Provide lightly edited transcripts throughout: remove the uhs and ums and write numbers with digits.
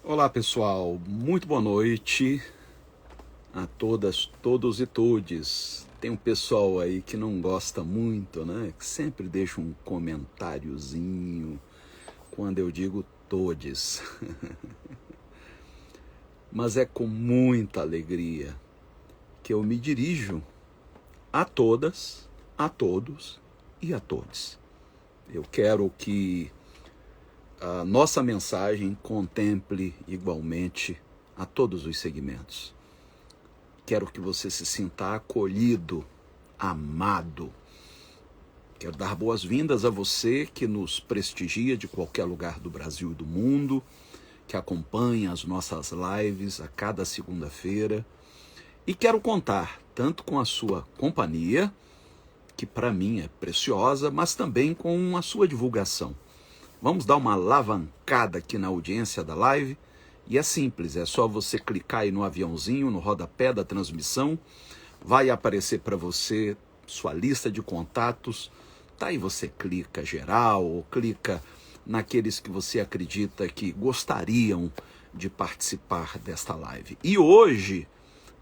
Olá pessoal, muito boa noite a todas, todos e todes. Tem um pessoal aí que não gosta muito, né? Que sempre deixa um comentáriozinho quando eu digo todes. Mas é com muita alegria que eu me dirijo a todas, a todos e a todos. Eu quero que a nossa mensagem contemple igualmente a todos os segmentos. Quero que você se sinta acolhido, amado. Quero dar boas-vindas a você que nos prestigia de qualquer lugar do Brasil e do mundo, que acompanha as nossas lives a cada segunda-feira. E quero contar tanto com a sua companhia, que para mim é preciosa, mas também com a sua divulgação. Vamos dar uma alavancada aqui na audiência da live. E é simples, é só você clicar aí no aviãozinho, no rodapé da transmissão. Vai aparecer para você sua lista de contatos. Tá aí, você clica geral ou clica naqueles que você acredita que gostariam de participar desta live. E hoje,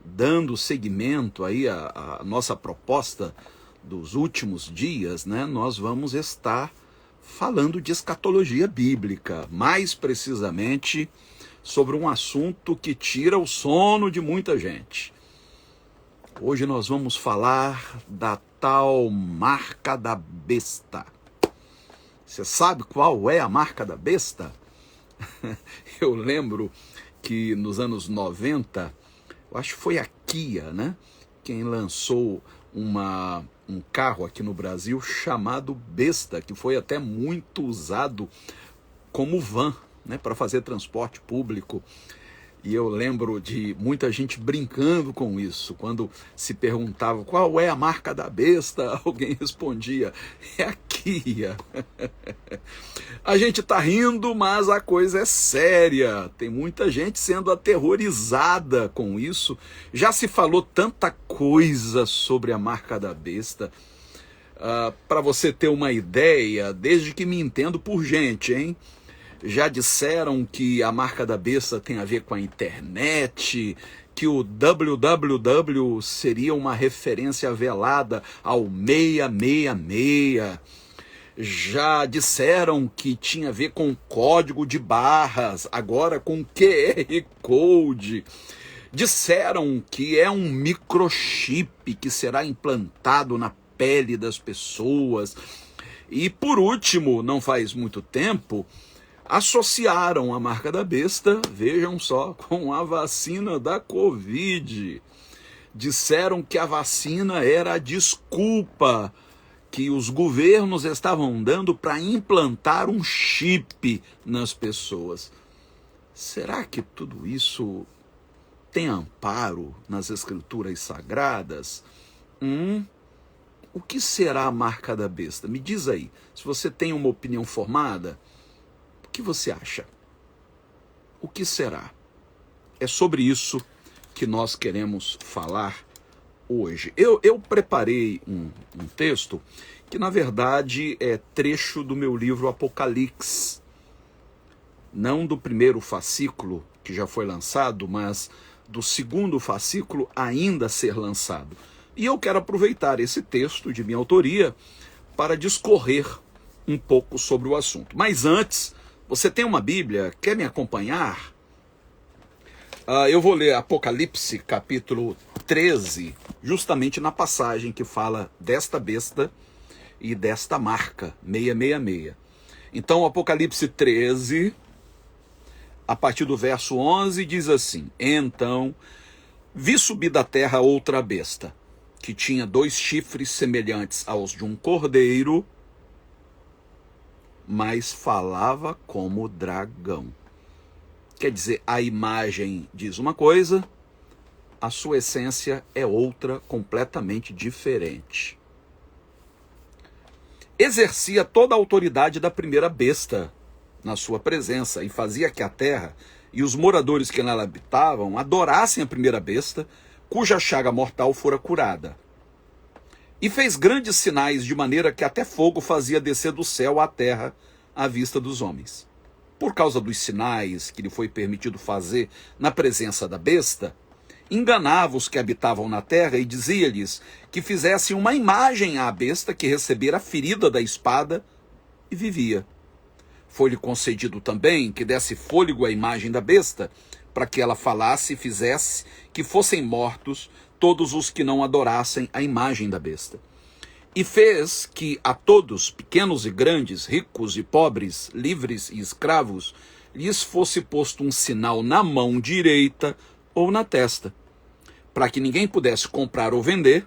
dando seguimento aí à nossa proposta dos últimos dias, né, nós vamos estar falando de escatologia bíblica, mais precisamente sobre um assunto que tira o sono de muita gente. Hoje nós vamos falar da tal marca da besta. Você sabe qual é a marca da besta? Eu lembro que nos anos 90, eu acho que foi a Kia, né? Quem lançou um carro aqui no Brasil chamado Besta, que foi até muito usado como van, né, para fazer transporte público. E eu lembro de muita gente brincando com isso. Quando se perguntava qual é a marca da besta, alguém respondia, é a Kia. A gente tá rindo, mas a coisa é séria. Tem muita gente sendo aterrorizada com isso. Já se falou tanta coisa sobre a marca da besta. Para você ter uma ideia, desde que me entendo por gente, hein? Já disseram que a marca da besta tem a ver com a internet, que o www seria uma referência velada ao 666. Já disseram que tinha a ver com código de barras, agora com QR Code. Disseram que é um microchip que será implantado na pele das pessoas. E por último, não faz muito tempo, associaram a marca da besta, vejam só, com a vacina da Covid. Disseram que a vacina era a desculpa que os governos estavam dando para implantar um chip nas pessoas. Será que tudo isso tem amparo nas escrituras sagradas? O que será a marca da besta? Me diz aí, se você tem uma opinião formada, o que você acha? O que será? É sobre isso que nós queremos falar hoje. Eu preparei um texto que, na verdade, é trecho do meu livro Apocalipse. Não do primeiro fascículo, que já foi lançado, mas do segundo fascículo ainda a ser lançado. E eu quero aproveitar esse texto de minha autoria para discorrer um pouco sobre o assunto. Mas antes, você tem uma Bíblia? Quer me acompanhar? Eu vou ler Apocalipse, capítulo 13, justamente na passagem que fala desta besta e desta marca, 666. Então, Apocalipse 13, a partir do verso 11, diz assim: Então, vi subir da terra outra besta, que tinha 2 chifres semelhantes aos de um cordeiro, mas falava como dragão. Quer dizer, a imagem diz uma coisa, a sua essência é outra, completamente diferente. Exercia toda a autoridade da primeira besta na sua presença e fazia que a terra e os moradores que nela habitavam adorassem a primeira besta, cuja chaga mortal fora curada. E fez grandes sinais, de maneira que até fogo fazia descer do céu à terra à vista dos homens. por causa dos sinais que lhe foi permitido fazer na presença da besta, enganava os que habitavam na terra e dizia-lhes que fizessem uma imagem à besta que recebera a ferida da espada e vivia. Foi-lhe concedido também que desse fôlego à imagem da besta, para que ela falasse e fizesse que fossem mortos todos os que não adorassem a imagem da besta. E fez que a todos, pequenos e grandes, ricos e pobres, livres e escravos, lhes fosse posto um sinal na mão direita ou na testa, para que ninguém pudesse comprar ou vender,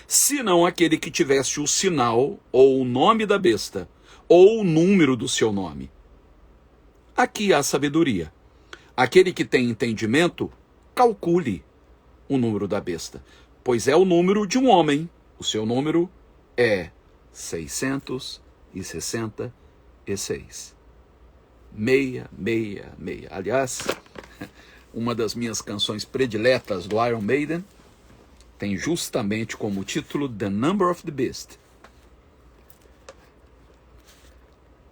senão aquele que tivesse o sinal ou o nome da besta, ou o número do seu nome. Aqui há sabedoria. Aquele que tem entendimento, calcule o número da besta, pois é o número de um homem. O seu número é 666. 666. Aliás, uma das minhas canções prediletas do Iron Maiden tem justamente como título The Number of the Beast.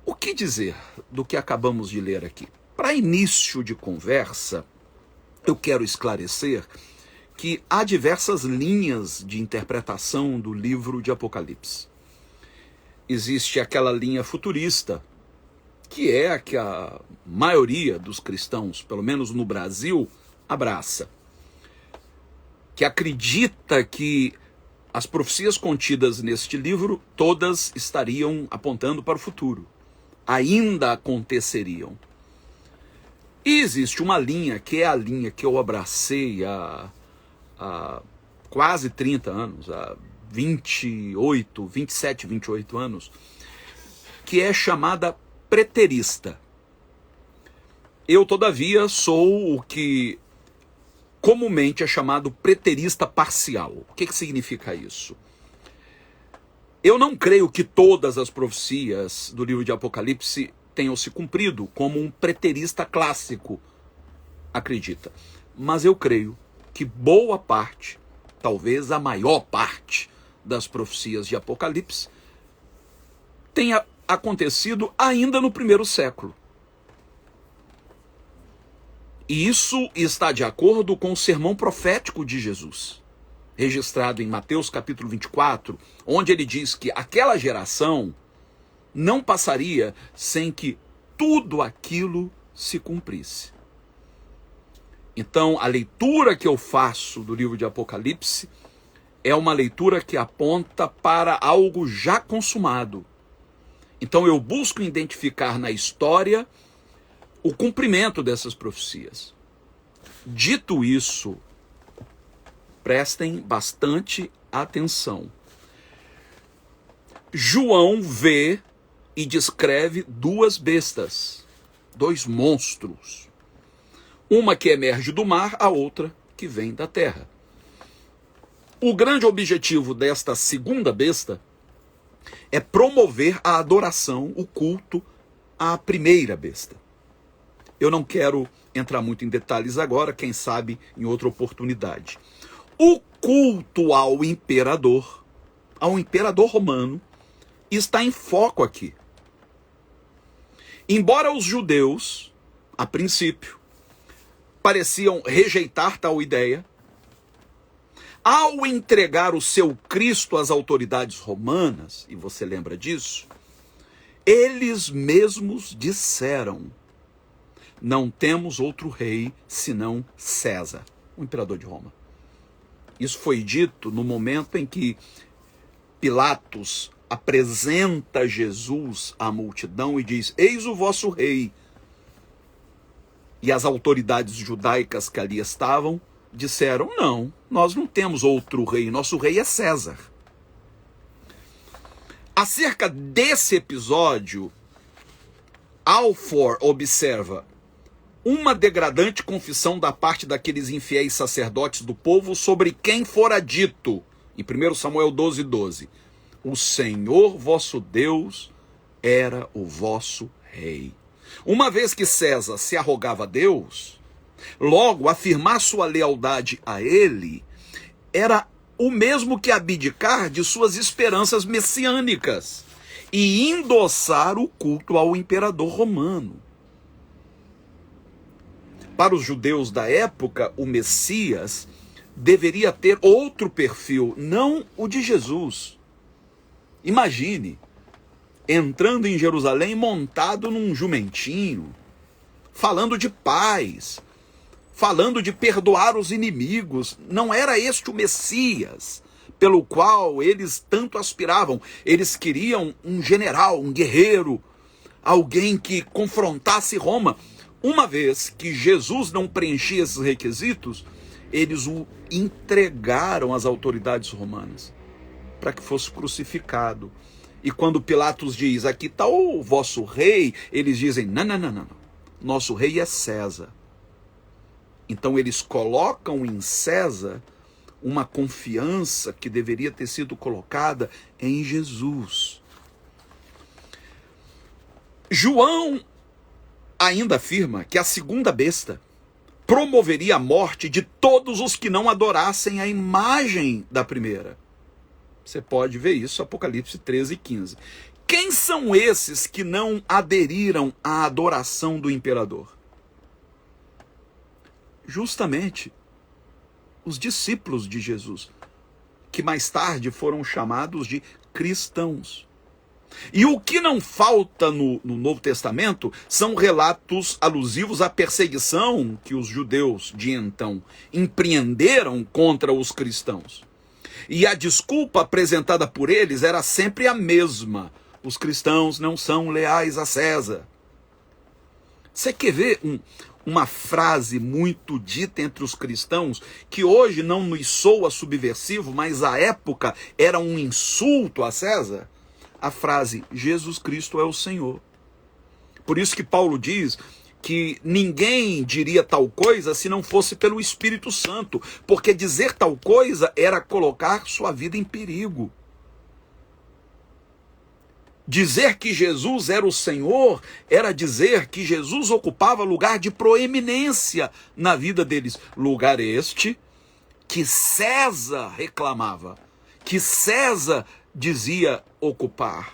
O que dizer do que acabamos de ler aqui? Para início de conversa, eu quero esclarecer que há diversas linhas de interpretação do livro de Apocalipse. Existe aquela linha futurista, que é a que a maioria dos cristãos, pelo menos no Brasil, abraça, que acredita que as profecias contidas neste livro todas estariam apontando para o futuro, ainda aconteceriam. E existe uma linha, que é a linha que eu abracei há quase 30 anos, há 27, 28 anos, que é chamada preterista. Eu, todavia, sou o que comumente é chamado preterista parcial. O que significa isso? Eu não creio que todas as profecias do livro de Apocalipse tenham se cumprido, como um preterista clássico acredita. Mas eu creio que boa parte, talvez a maior parte das profecias de Apocalipse tenha acontecido ainda no primeiro século. E isso está de acordo com o sermão profético de Jesus, registrado em Mateus capítulo 24, onde ele diz que aquela geração não passaria sem que tudo aquilo se cumprisse. Então, a leitura que eu faço do livro de Apocalipse é uma leitura que aponta para algo já consumado. Então, eu busco identificar na história o cumprimento dessas profecias. Dito isso, prestem bastante atenção. João vê e descreve duas bestas, dois monstros. Uma que emerge do mar, a outra que vem da terra. O grande objetivo desta segunda besta é promover a adoração, o culto à primeira besta. Eu não quero entrar muito em detalhes agora, quem sabe em outra oportunidade. O culto ao imperador romano, está em foco aqui. Embora os judeus, a princípio, pareciam rejeitar tal ideia, ao entregar o seu Cristo às autoridades romanas, e você lembra disso, eles mesmos disseram: não temos outro rei senão César, o imperador de Roma. Isso foi dito no momento em que Pilatos apresenta Jesus à multidão e diz: eis o vosso rei. E as autoridades judaicas que ali estavam disseram: não, nós não temos outro rei, nosso rei é César. Acerca desse episódio, Alford observa uma degradante confissão da parte daqueles infiéis sacerdotes do povo sobre quem fora dito, em 1 Samuel 12:12, o Senhor vosso Deus era o vosso rei. Uma vez que César se arrogava a Deus, logo afirmar sua lealdade a ele era o mesmo que abdicar de suas esperanças messiânicas e endossar o culto ao imperador romano. Para os judeus da época, o Messias deveria ter outro perfil, não o de Jesus. Imagine, entrando em Jerusalém montado num jumentinho, falando de paz, falando de perdoar os inimigos. Não era este o Messias pelo qual eles tanto aspiravam. Eles queriam um general, um guerreiro, alguém que confrontasse Roma. Uma vez que Jesus não preenchia esses requisitos, eles o entregaram às autoridades romanas para que fosse crucificado. E quando Pilatos diz, aqui está o vosso rei, eles dizem, não, nosso rei é César. Então eles colocam em César uma confiança que deveria ter sido colocada em Jesus. João ainda afirma que a segunda besta promoveria a morte de todos os que não adorassem a imagem da primeira. Você pode ver isso, Apocalipse 13:15. Quem são esses que não aderiram à adoração do imperador? Justamente os discípulos de Jesus, que mais tarde foram chamados de cristãos. E o que não falta no Novo Testamento são relatos alusivos à perseguição que os judeus de então empreenderam contra os cristãos. E a desculpa apresentada por eles era sempre a mesma: os cristãos não são leais a César. Você quer ver uma frase muito dita entre os cristãos, que hoje não nos soa subversivo, mas à época era um insulto a César? A frase, Jesus Cristo é o Senhor. Por isso que Paulo diz que ninguém diria tal coisa se não fosse pelo Espírito Santo, porque dizer tal coisa era colocar sua vida em perigo. Dizer que Jesus era o Senhor era dizer que Jesus ocupava lugar de proeminência na vida deles. Lugar este que César reclamava, que César dizia ocupar.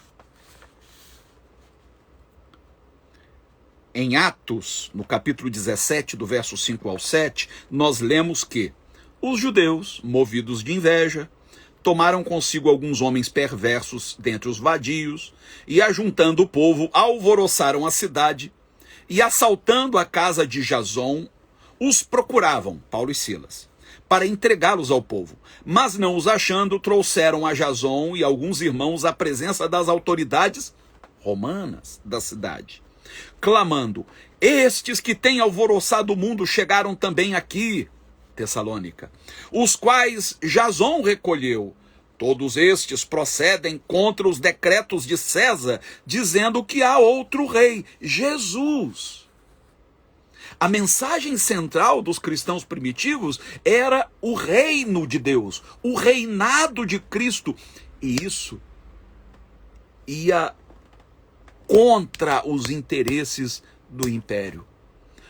Em Atos, no capítulo 17, do verso 5 ao 7, nós lemos que os judeus, movidos de inveja, tomaram consigo alguns homens perversos dentre os vadios, e ajuntando o povo, alvoroçaram a cidade, e assaltando a casa de Jason, os procuravam, Paulo e Silas, para entregá-los ao povo. Mas não os achando, trouxeram a Jason e alguns irmãos à presença das autoridades romanas da cidade, clamando, estes que têm alvoroçado o mundo chegaram também aqui, Tessalônica, os quais Jason recolheu. Todos estes procedem contra os decretos de César, dizendo que há outro rei, Jesus. A mensagem central dos cristãos primitivos era o reino de Deus, o reinado de Cristo. E isso ia contra os interesses do império.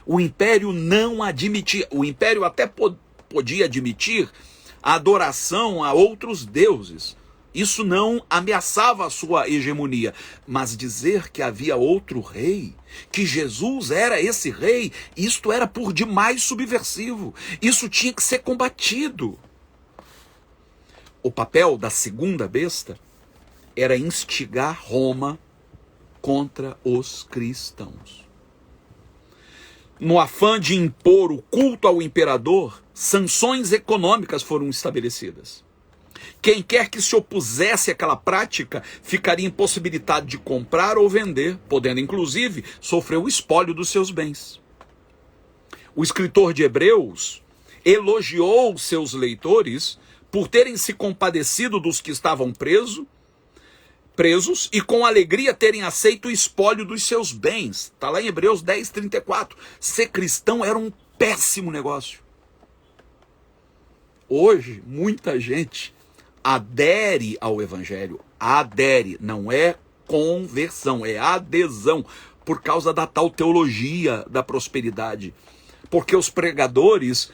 O império não admitia, o império até podia admitir a adoração a outros deuses. Isso não ameaçava a sua hegemonia. Mas dizer que havia outro rei, que Jesus era esse rei, isto era por demais subversivo. Isso tinha que ser combatido. O papel da segunda besta era instigar Roma contra os cristãos. No afã de impor o culto ao imperador, sanções econômicas foram estabelecidas. Quem quer que se opusesse àquela prática ficaria impossibilitado de comprar ou vender, podendo inclusive sofrer o espólio dos seus bens. O escritor de Hebreus elogiou seus leitores por terem se compadecido dos que estavam presos e com alegria terem aceito o espólio dos seus bens. Está lá em Hebreus 10:34. Ser cristão era um péssimo negócio. Hoje, muita gente adere ao evangelho. Adere, não é conversão, é adesão, por causa da tal teologia da prosperidade. Porque os pregadores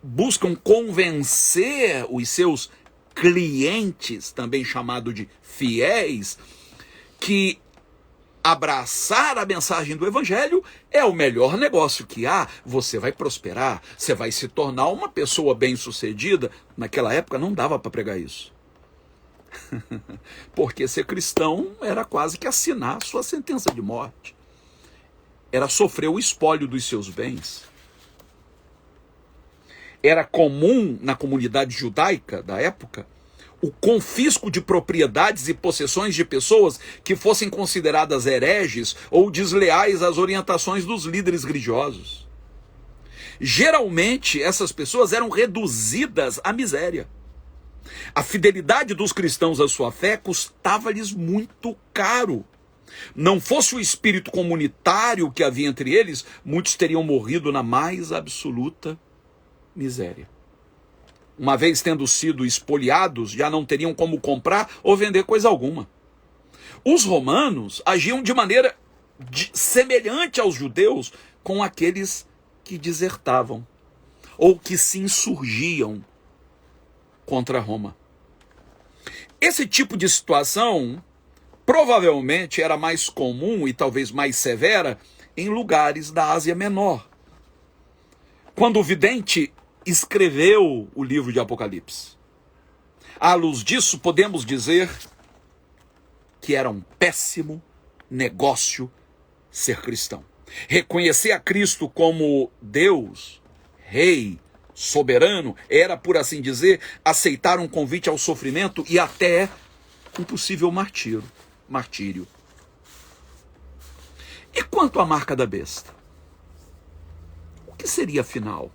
buscam convencer os seus clientes, também chamado de fiéis, que abraçar a mensagem do evangelho é o melhor negócio que há. Você vai prosperar, você vai se tornar uma pessoa bem-sucedida. Naquela época não dava para pregar isso. Porque ser cristão era quase que assinar sua sentença de morte. Era sofrer o espólio dos seus bens. Era comum na comunidade judaica da época o confisco de propriedades e possessões de pessoas que fossem consideradas hereges ou desleais às orientações dos líderes religiosos. Geralmente, essas pessoas eram reduzidas à miséria. A fidelidade dos cristãos à sua fé custava-lhes muito caro. Não fosse o espírito comunitário que havia entre eles, muitos teriam morrido na mais absoluta miséria. Uma vez tendo sido espoliados, já não teriam como comprar ou vender coisa alguma. Os romanos agiam de maneira semelhante aos judeus com aqueles que desertavam ou que se insurgiam contra Roma. Esse tipo de situação provavelmente era mais comum e talvez mais severa em lugares da Ásia Menor. Quando o vidente escreveu o livro de Apocalipse, à luz disso podemos dizer que era um péssimo negócio ser cristão. Reconhecer a Cristo como Deus, Rei, soberano, era, por assim dizer, aceitar um convite ao sofrimento e até um possível martírio. E quanto à marca da besta? O que seria afinal?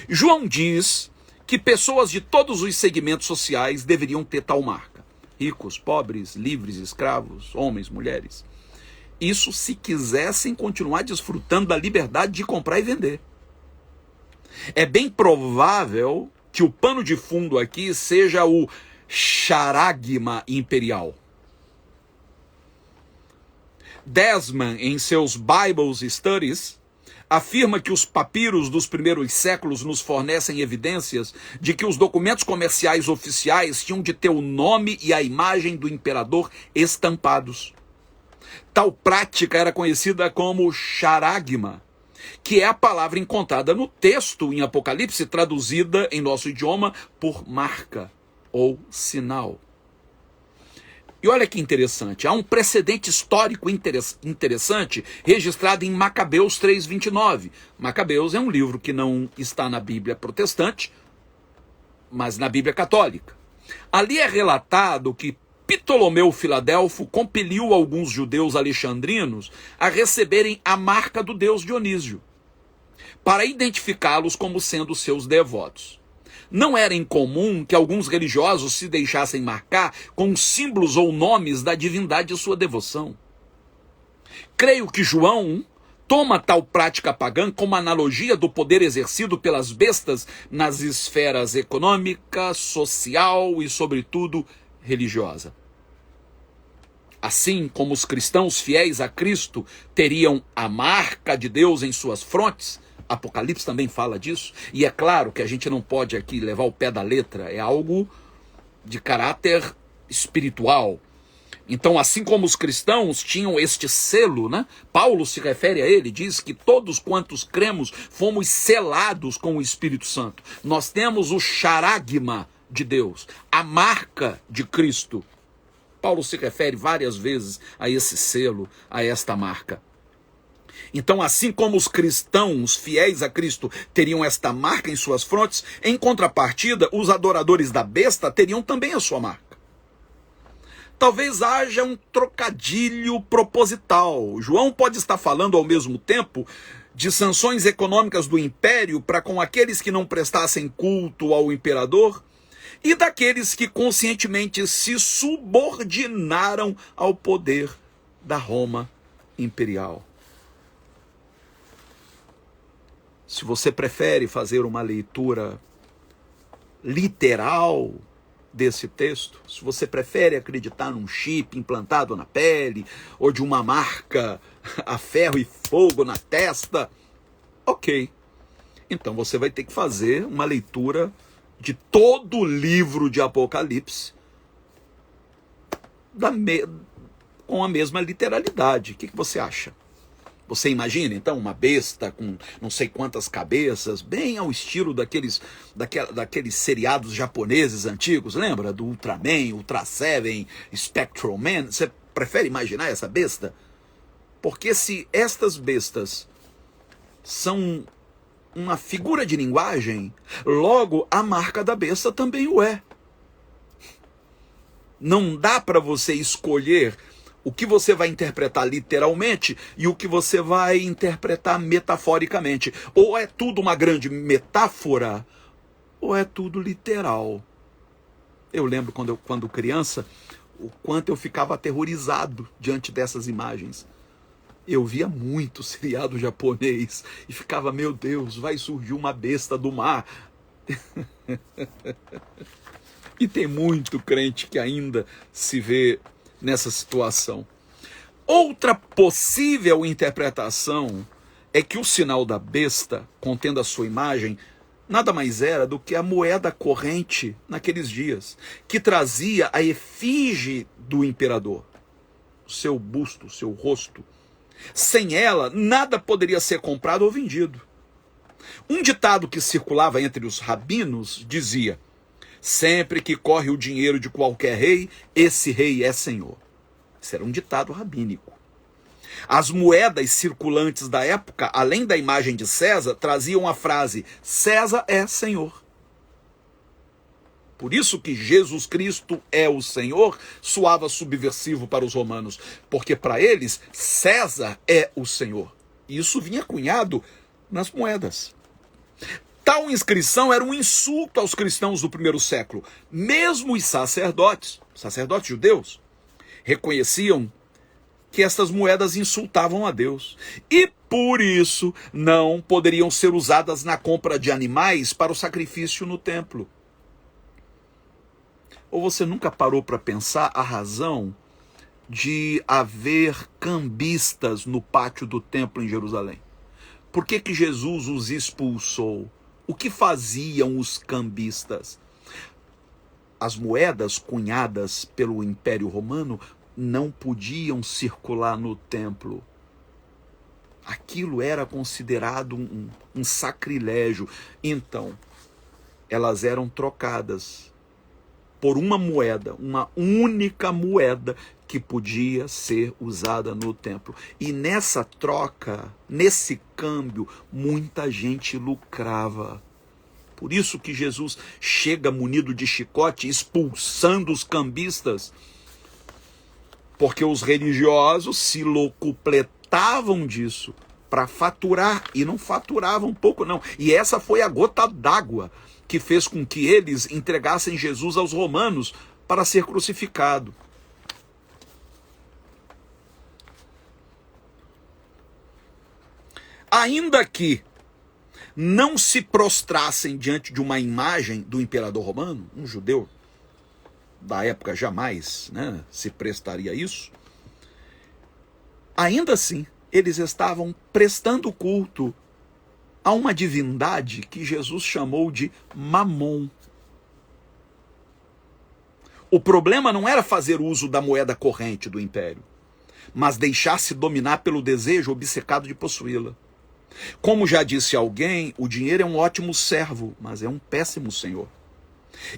João diz que pessoas de todos os segmentos sociais deveriam ter tal marca. Ricos, pobres, livres, escravos, homens, mulheres. Isso se quisessem continuar desfrutando da liberdade de comprar e vender. É bem provável que o pano de fundo aqui seja o charagma imperial. Desmond, em seus Bible Studies, afirma que os papiros dos primeiros séculos nos fornecem evidências de que os documentos comerciais oficiais tinham de ter o nome e a imagem do imperador estampados. Tal prática era conhecida como charagma, que é a palavra encontrada no texto em Apocalipse, traduzida em nosso idioma por marca ou sinal. E olha que interessante, há um precedente histórico interessante registrado em Macabeus 3:29. Macabeus é um livro que não está na Bíblia protestante, mas na Bíblia católica. Ali é relatado que Ptolomeu Filadelfo compeliu alguns judeus alexandrinos a receberem a marca do deus Dionísio, para identificá-los como sendo seus devotos. Não era incomum que alguns religiosos se deixassem marcar com símbolos ou nomes da divindade de sua devoção. Creio que João toma tal prática pagã como analogia do poder exercido pelas bestas nas esferas econômica, social e, sobretudo, religiosa. Assim como os cristãos fiéis a Cristo teriam a marca de Deus em suas frontes, Apocalipse também fala disso, e é claro que a gente não pode aqui levar o pé da letra, é algo de caráter espiritual. Então, assim como os cristãos tinham este selo, né? Paulo se refere a ele, diz que todos quantos cremos fomos selados com o Espírito Santo. Nós temos o charagma de Deus, a marca de Cristo. Paulo se refere várias vezes a esse selo, a esta marca. Então, assim como os cristãos fiéis a Cristo teriam esta marca em suas frontes, em contrapartida, os adoradores da besta teriam também a sua marca. Talvez haja um trocadilho proposital. João pode estar falando ao mesmo tempo de sanções econômicas do império para com aqueles que não prestassem culto ao imperador e daqueles que conscientemente se subordinaram ao poder da Roma imperial. Se você prefere fazer uma leitura literal desse texto, se você prefere acreditar num chip implantado na pele, ou de uma marca a ferro e fogo na testa, ok. Então você vai ter que fazer uma leitura de todo o livro de Apocalipse com a mesma literalidade. O que você acha? Você imagina, então, uma besta com não sei quantas cabeças, bem ao estilo daqueles seriados japoneses antigos, lembra? Do Ultraman, Ultra Seven, Spectral Man. Você prefere imaginar essa besta? Porque se estas bestas são uma figura de linguagem, logo a marca da besta também o é. Não dá para você escolher o que você vai interpretar literalmente e o que você vai interpretar metaforicamente. Ou é tudo uma grande metáfora, ou é tudo literal. Eu lembro quando criança, o quanto eu ficava aterrorizado diante dessas imagens. Eu via muito seriado japonês e ficava, meu Deus, vai surgir uma besta do mar. E tem muito crente que ainda se vê nessa situação. Outra possível interpretação é que o sinal da besta, contendo a sua imagem, nada mais era do que a moeda corrente naqueles dias, que trazia a efígie do imperador, o seu busto, o seu rosto. Sem ela, nada poderia ser comprado ou vendido. Um ditado que circulava entre os rabinos dizia: sempre que corre o dinheiro de qualquer rei, esse rei é senhor. Isso era um ditado rabínico. As moedas circulantes da época, além da imagem de César, traziam a frase: César é senhor. Por isso que Jesus Cristo é o Senhor soava subversivo para os romanos, porque para eles César é o Senhor. E isso vinha cunhado nas moedas. Tal inscrição era um insulto aos cristãos do primeiro século. Mesmo os sacerdotes judeus, reconheciam que estas moedas insultavam a Deus. E por isso não poderiam ser usadas na compra de animais para o sacrifício no templo. Ou você nunca parou para pensar a razão de haver cambistas no pátio do templo em Jerusalém? Por que Jesus os expulsou? O que faziam os cambistas? As moedas cunhadas pelo Império Romano não podiam circular no templo. Aquilo era considerado um sacrilégio. Então, elas eram trocadas por uma moeda, uma única moeda que podia ser usada no templo. E nessa troca, nesse câmbio, muita gente lucrava. Por isso que Jesus chega munido de chicote, expulsando os cambistas, porque os religiosos se locupletavam disso para faturar, e não faturavam pouco não. E essa foi a gota d'água que fez com que eles entregassem Jesus aos romanos para ser crucificado. Ainda que não se prostrassem diante de uma imagem do imperador romano, um judeu da época jamais, se prestaria a isso, ainda assim eles estavam prestando culto a uma divindade que Jesus chamou de Mamon. O problema não era fazer uso da moeda corrente do império, mas deixar-se dominar pelo desejo obcecado de possuí-la. Como já disse alguém, o dinheiro é um ótimo servo, mas é um péssimo senhor.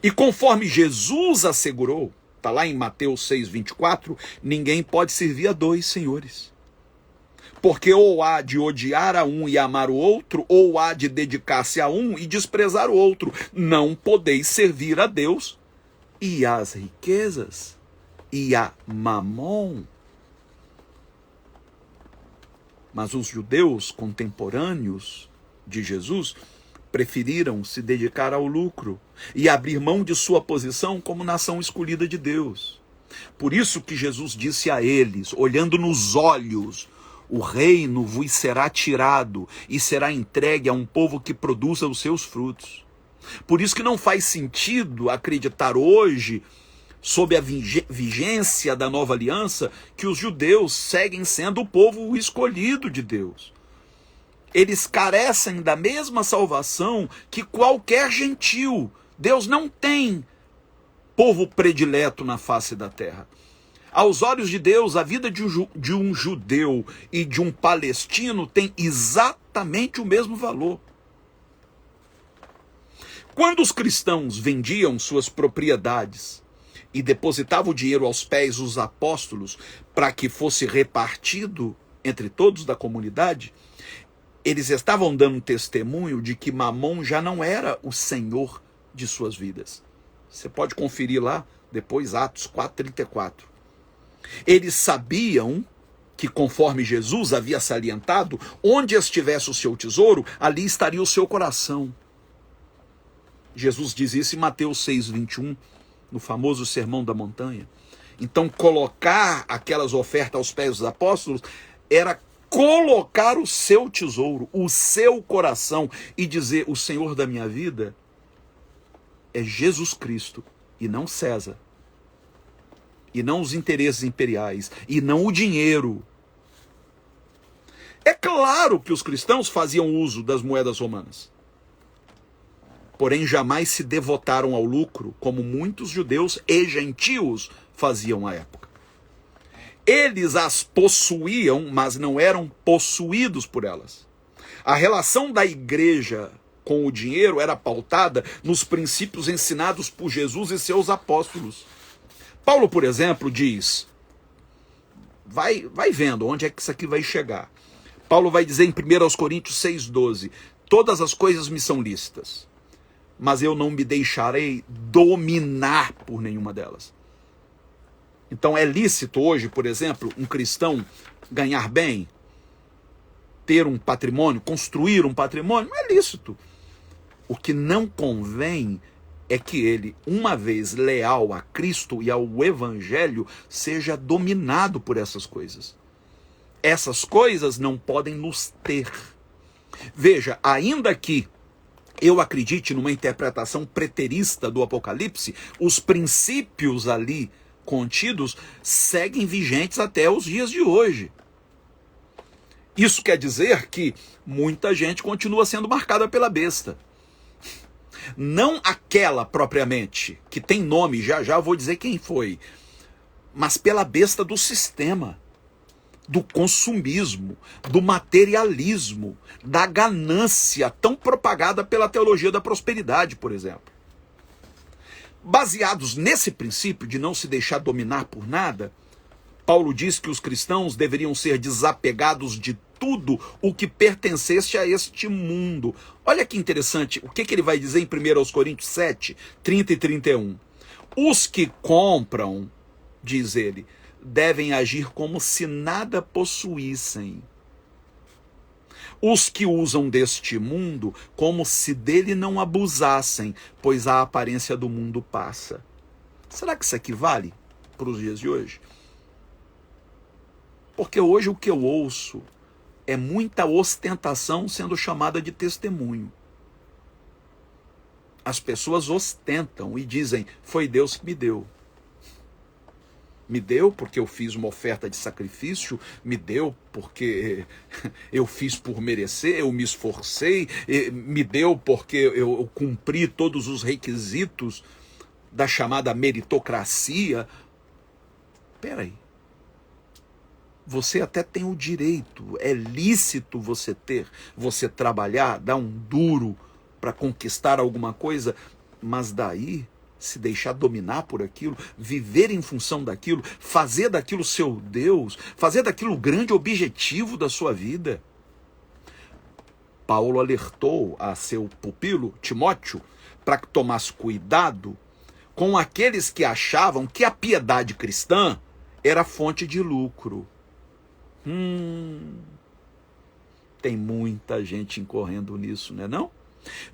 E conforme Jesus assegurou, está lá em Mateus 6,24, ninguém pode servir a dois senhores. Porque ou há de odiar a um e amar o outro, ou há de dedicar-se a um e desprezar o outro. Não podeis servir a Deus e às riquezas e a Mamon. Mas os judeus contemporâneos de Jesus preferiram se dedicar ao lucro e abrir mão de sua posição como nação escolhida de Deus. Por isso que Jesus disse a eles, olhando nos olhos: o reino vos será tirado e será entregue a um povo que produza os seus frutos. Por isso que não faz sentido acreditar hoje, sob a vigência da nova aliança, que os judeus seguem sendo o povo escolhido de Deus. Eles carecem da mesma salvação que qualquer gentil. Deus não tem povo predileto na face da terra. Aos olhos de Deus, a vida de um judeu e de um palestino tem exatamente o mesmo valor. Quando os cristãos vendiam suas propriedades e depositavam o dinheiro aos pés dos apóstolos para que fosse repartido entre todos da comunidade, eles estavam dando testemunho de que Mamon já não era o senhor de suas vidas. Você pode conferir lá depois, Atos 4:34. Eles sabiam que, conforme Jesus havia salientado, onde estivesse o seu tesouro, ali estaria o seu coração. Jesus diz isso em Mateus 6:21, no famoso Sermão da Montanha. Então, colocar aquelas ofertas aos pés dos apóstolos era colocar o seu tesouro, o seu coração, e dizer: o Senhor da minha vida é Jesus Cristo, e não César, e não os interesses imperiais, e não o dinheiro. É claro que os cristãos faziam uso das moedas romanas, porém jamais se devotaram ao lucro, como muitos judeus e gentios faziam à época. Eles as possuíam, mas não eram possuídos por elas. A relação da igreja com o dinheiro era pautada nos princípios ensinados por Jesus e seus apóstolos. Paulo, por exemplo, diz, vai vendo onde é que isso aqui vai chegar. Paulo vai dizer em 1 Coríntios 6:12, todas as coisas me são lícitas, mas eu não me deixarei dominar por nenhuma delas. Então é lícito hoje, por exemplo, um cristão ganhar bem, ter um patrimônio, construir um patrimônio? Não é lícito. O que não convém é que ele, uma vez leal a Cristo e ao Evangelho, seja dominado por essas coisas. Essas coisas não podem nos ter. Veja, ainda que eu acredite numa interpretação preterista do Apocalipse, os princípios ali contidos seguem vigentes até os dias de hoje. Isso quer dizer que muita gente continua sendo marcada pela besta. Não aquela propriamente, que tem nome, já eu vou dizer quem foi, mas pela besta do sistema, do consumismo, do materialismo, da ganância tão propagada pela teologia da prosperidade, por exemplo. Baseados nesse princípio de não se deixar dominar por nada, Paulo diz que os cristãos deveriam ser desapegados de tudo o que pertencesse a este mundo. Olha que interessante, o que ele vai dizer em 1 Coríntios 7, 30 e 31. Os que compram, diz ele, devem agir como se nada possuíssem. Os que usam deste mundo como se dele não abusassem, pois a aparência do mundo passa. Será que isso aqui vale para os dias de hoje? Porque hoje o que eu ouço é muita ostentação sendo chamada de testemunho. As pessoas ostentam e dizem, foi Deus que me deu. Me deu porque eu fiz uma oferta de sacrifício, me deu porque eu fiz por merecer, eu me esforcei, me deu porque eu cumpri todos os requisitos da chamada meritocracia. Espera aí. Você até tem o direito, é lícito você ter, você trabalhar, dar um duro para conquistar alguma coisa, mas daí se deixar dominar por aquilo, viver em função daquilo, fazer daquilo seu Deus, fazer daquilo o grande objetivo da sua vida. Paulo alertou a seu pupilo, Timóteo, para que tomasse cuidado com aqueles que achavam que a piedade cristã era fonte de lucro. Tem muita gente incorrendo nisso, não é não?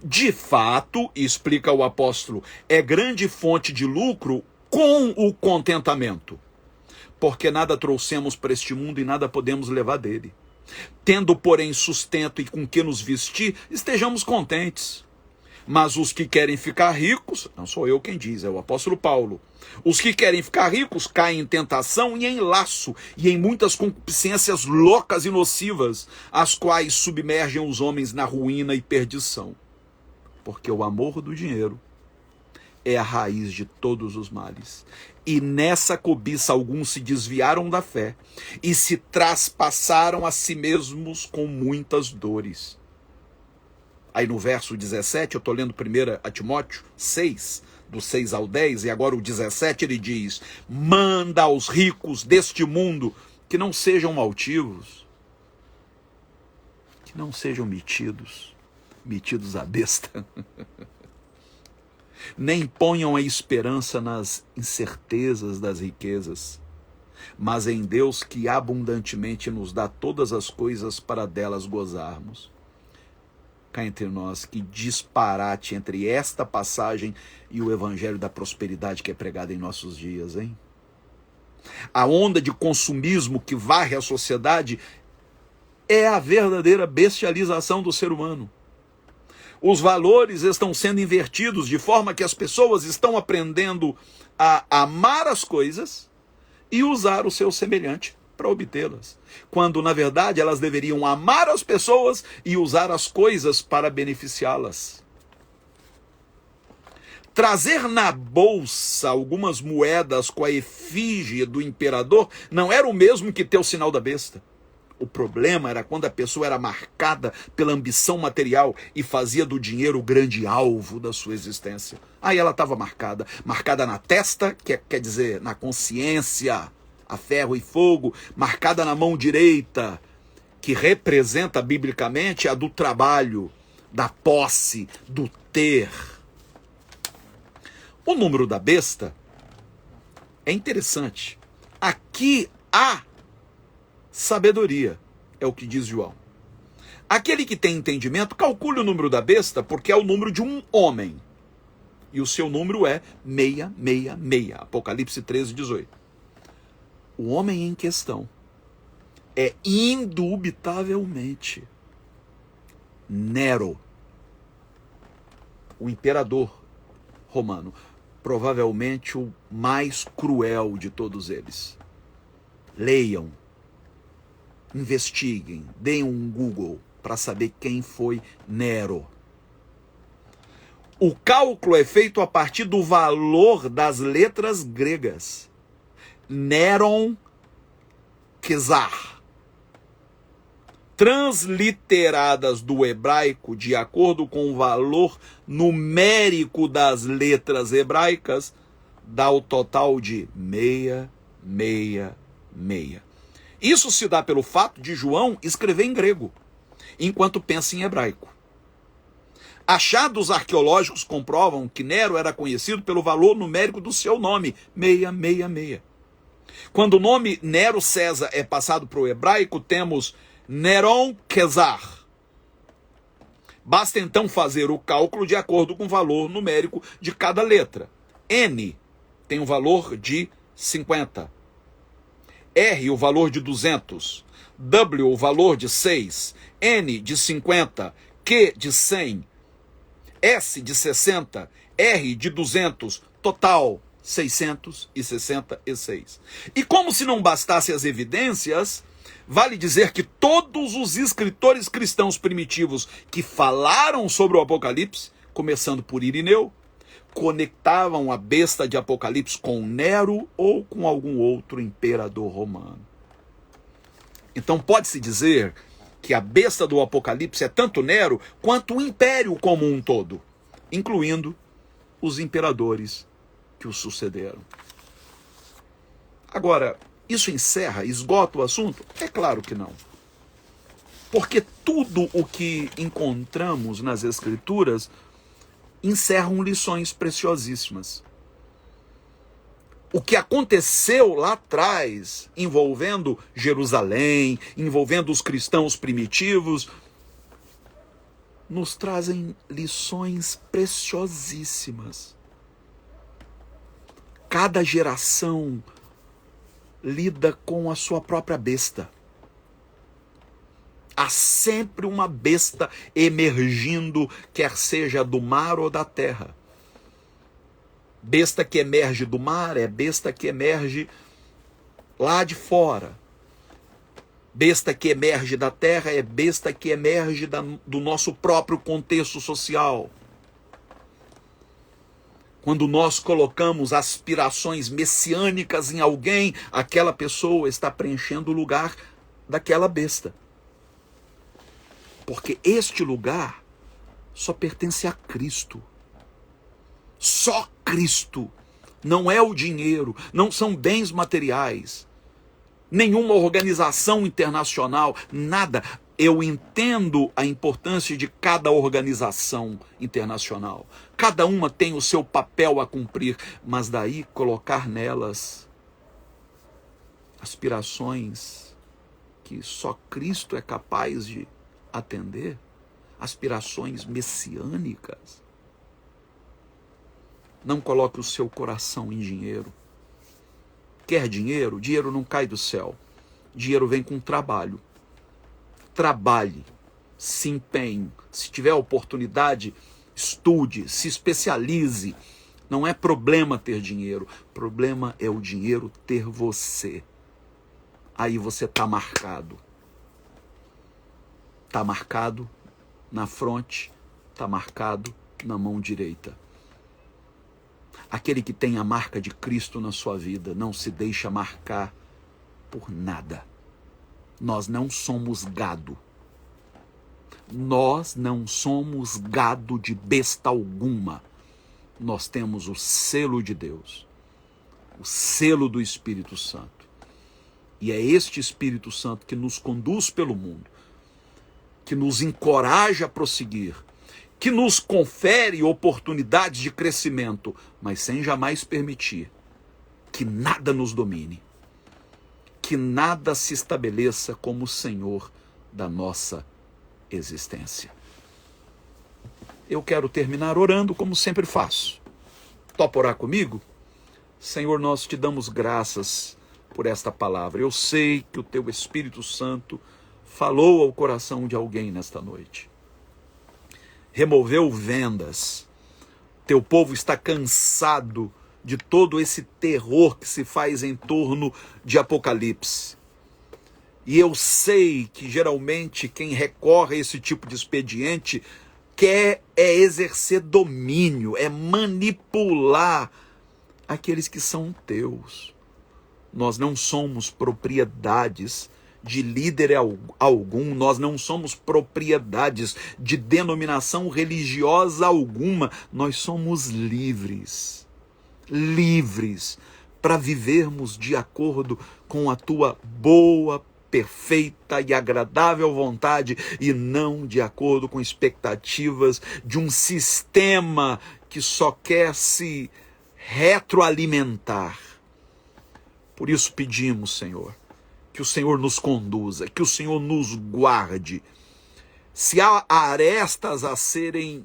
De fato, explica o apóstolo, é grande fonte de lucro com o contentamento, porque nada trouxemos para este mundo e nada podemos levar dele. Tendo, porém, sustento e com que nos vestir, estejamos contentes. Mas os que querem ficar ricos, não sou eu quem diz, é o apóstolo Paulo, os que querem ficar ricos caem em tentação e em laço, e em muitas concupiscências loucas e nocivas, as quais submergem os homens na ruína e perdição. Porque o amor do dinheiro é a raiz de todos os males. E nessa cobiça alguns se desviaram da fé e se traspassaram a si mesmos com muitas dores. Aí no verso 17, eu estou lendo 1 Timóteo 6, do 6 ao 10, e agora o 17 ele diz: manda aos ricos deste mundo que não sejam altivos, que não sejam metidos à besta, nem ponham a esperança nas incertezas das riquezas, mas em Deus que abundantemente nos dá todas as coisas para delas gozarmos. Cá entre nós, que disparate entre esta passagem e o evangelho da prosperidade que é pregado em nossos dias, hein? A onda de consumismo que varre a sociedade é a verdadeira bestialização do ser humano. Os valores estão sendo invertidos de forma que as pessoas estão aprendendo a amar as coisas e usar o seu semelhante para obtê-las, quando na verdade elas deveriam amar as pessoas e usar as coisas para beneficiá-las. Trazer na bolsa algumas moedas com a efígie do imperador não era o mesmo que ter o sinal da besta. O problema era quando a pessoa era marcada pela ambição material e fazia do dinheiro o grande alvo da sua existência. Aí ela estava marcada na testa, quer dizer, na consciência, a ferro e fogo, marcada na mão direita, que representa biblicamente a do trabalho, da posse, do ter. O número da besta é interessante. Aqui há sabedoria, é o que diz João. Aquele que tem entendimento, calcule o número da besta, porque é o número de um homem. E o seu número é 666. Apocalipse 13, 18. O homem em questão é indubitavelmente Nero, o imperador romano, provavelmente o mais cruel de todos eles. Leiam, investiguem, deem um Google para saber quem foi Nero. O cálculo é feito a partir do valor das letras gregas. Neron Quesar. Transliteradas do hebraico de acordo com o valor numérico das letras hebraicas, dá o total de 666. Isso se dá pelo fato de João escrever em grego, enquanto pensa em hebraico. Achados arqueológicos comprovam que Nero era conhecido pelo valor numérico do seu nome, 666. Quando o nome Nero César é passado para o hebraico, temos Neron Quesar. Basta então fazer o cálculo de acordo com o valor numérico de cada letra. N tem um valor de 50. R, o valor de 200. W, o valor de 6. N, de 50. Q, de 100. S, de 60. R, de 200. Total, 666. E como se não bastasse as evidências, vale dizer que todos os escritores cristãos primitivos que falaram sobre o Apocalipse, começando por Irineu, conectavam a besta de Apocalipse com Nero ou com algum outro imperador romano. Então pode-se dizer que a besta do Apocalipse é tanto Nero quanto o império como um todo, incluindo os imperadores que o sucederam. Agora, isso esgota o assunto? É claro que não. Porque tudo o que encontramos nas Escrituras encerram lições preciosíssimas. O que aconteceu lá atrás, envolvendo Jerusalém, envolvendo os cristãos primitivos, nos trazem lições preciosíssimas. Cada geração lida com a sua própria besta. Há sempre uma besta emergindo, quer seja do mar ou da terra. Besta que emerge do mar é besta que emerge lá de fora. Besta que emerge da terra é besta que emerge do nosso próprio contexto social. Quando nós colocamos aspirações messiânicas em alguém, aquela pessoa está preenchendo o lugar daquela besta. Porque este lugar só pertence a Cristo. Só Cristo. Não é o dinheiro, não são bens materiais, nenhuma organização internacional, nada. Eu entendo a importância de cada organização internacional. Cada uma tem o seu papel a cumprir, mas daí colocar nelas aspirações que só Cristo é capaz de atender, aspirações messiânicas. Não coloque o seu coração em dinheiro. Quer dinheiro? Dinheiro não cai do céu. Dinheiro vem com trabalho. Trabalhe, se empenhe. Se tiver oportunidade, estude, se especialize. Não é problema ter dinheiro. Problema é o dinheiro ter você. Aí você está marcado. Está marcado na fronte, está marcado na mão direita. Aquele que tem a marca de Cristo na sua vida não se deixa marcar por nada. Nós não somos gado. Nós não somos gado de besta alguma. Nós temos o selo de Deus, o selo do Espírito Santo. E é este Espírito Santo que nos conduz pelo mundo, que nos encoraja a prosseguir, que nos confere oportunidades de crescimento, mas sem jamais permitir que nada nos domine, que nada se estabeleça como Senhor da nossa existência. Eu quero terminar orando como sempre faço. Topa orar comigo? Senhor, nós te damos graças por esta palavra. Eu sei que o teu Espírito Santo falou ao coração de alguém nesta noite. Removeu vendas. Teu povo está cansado de todo esse terror que se faz em torno de Apocalipse. E eu sei que geralmente quem recorre a esse tipo de expediente quer exercer domínio, é manipular aqueles que são teus. Nós não somos propriedades de líder algum, nós não somos propriedades de denominação religiosa alguma, nós somos livres para vivermos de acordo com a tua boa, perfeita e agradável vontade e não de acordo com expectativas de um sistema que só quer se retroalimentar. Por isso pedimos, Senhor, que o Senhor nos conduza, que o Senhor nos guarde. Se há arestas a serem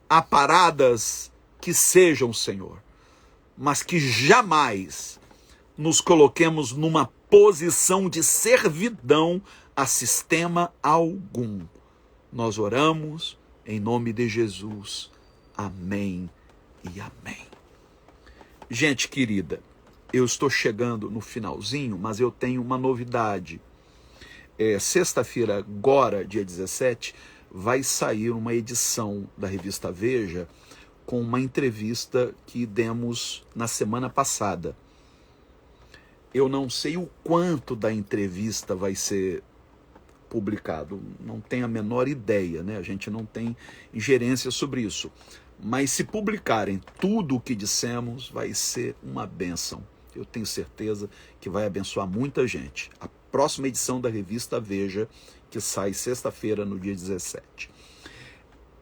aparadas, que sejam, Senhor, mas que jamais nos coloquemos numa posição de servidão a sistema algum. Nós oramos em nome de Jesus. Amém e amém. Gente querida, eu estou chegando no finalzinho, mas eu tenho uma novidade. Sexta-feira, agora, dia 17, vai sair uma edição da revista Veja com uma entrevista que demos na semana passada. Eu não sei o quanto da entrevista vai ser publicado, não tenho a menor ideia, né? A gente não tem ingerência sobre isso. Mas se publicarem tudo o que dissemos, vai ser uma bênção. Eu tenho certeza que vai abençoar muita gente. A próxima edição da revista Veja, que sai sexta-feira, no dia 17.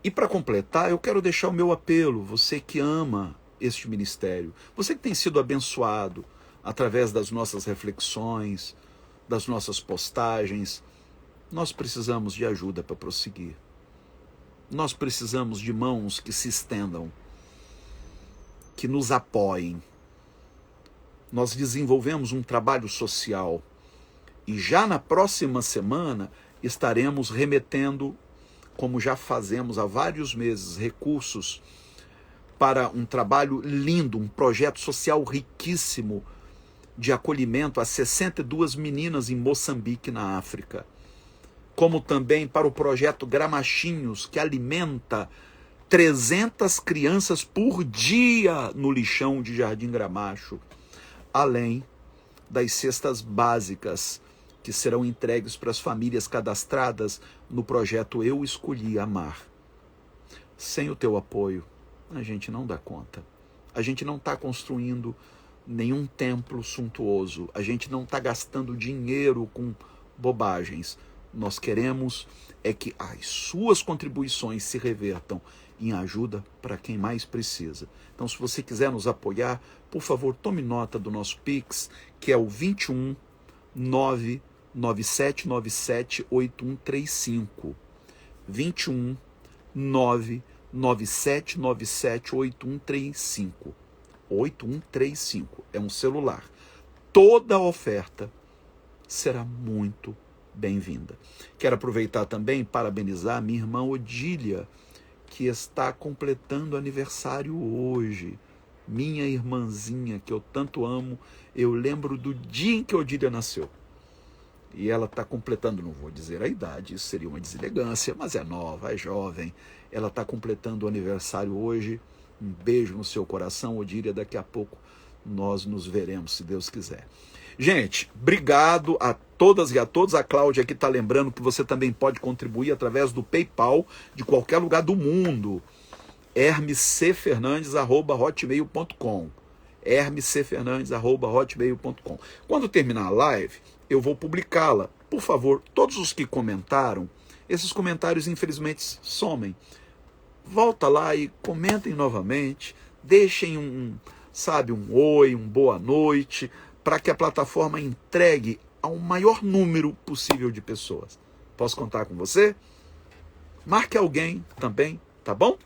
E para completar, eu quero deixar o meu apelo, você que ama este ministério, você que tem sido abençoado através das nossas reflexões, das nossas postagens, nós precisamos de ajuda para prosseguir. Nós precisamos de mãos que se estendam, que nos apoiem. Nós desenvolvemos um trabalho social e já na próxima semana estaremos remetendo, como já fazemos há vários meses, recursos para um trabalho lindo, um projeto social riquíssimo de acolhimento a 62 meninas em Moçambique, na África. Como também para o projeto Gramachinhos, que alimenta 300 crianças por dia no lixão de Jardim Gramacho, além das cestas básicas que serão entregues para as famílias cadastradas no projeto Eu Escolhi Amar. Sem o teu apoio, a gente não dá conta. A gente não está construindo nenhum templo suntuoso. A gente não está gastando dinheiro com bobagens. Nós queremos é que as suas contribuições se revertam em ajuda para quem mais precisa. Então, se você quiser nos apoiar, por favor, tome nota do nosso Pix, que é o 21 99797 8135. 21 99797 8135. 8135 é um celular. Toda oferta será muito bem-vinda. Quero aproveitar também e parabenizar a minha irmã Odília, que está completando aniversário hoje. Minha irmãzinha, que eu tanto amo, eu lembro do dia em que Odília nasceu. E ela está completando, não vou dizer a idade, isso seria uma deselegância, mas é nova, é jovem. Ela está completando o aniversário hoje. Um beijo no seu coração, Odília. Daqui a pouco nós nos veremos, se Deus quiser. Gente, obrigado a todas e a todos. A Cláudia aqui está lembrando que você também pode contribuir através do PayPal de qualquer lugar do mundo. hermescfernandes@hotmail.com. hermescfernandes@hotmail.com. Quando terminar a live, eu vou publicá-la. Por favor, todos os que comentaram, esses comentários infelizmente somem. Volta lá e comentem novamente, deixem um oi, um boa noite, para que a plataforma entregue ao maior número possível de pessoas. Posso contar com você? Marque alguém também, tá bom?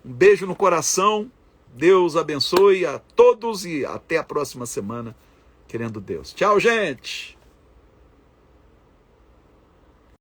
Um beijo no coração, Deus abençoe a todos e até a próxima semana, querendo Deus. Tchau, gente!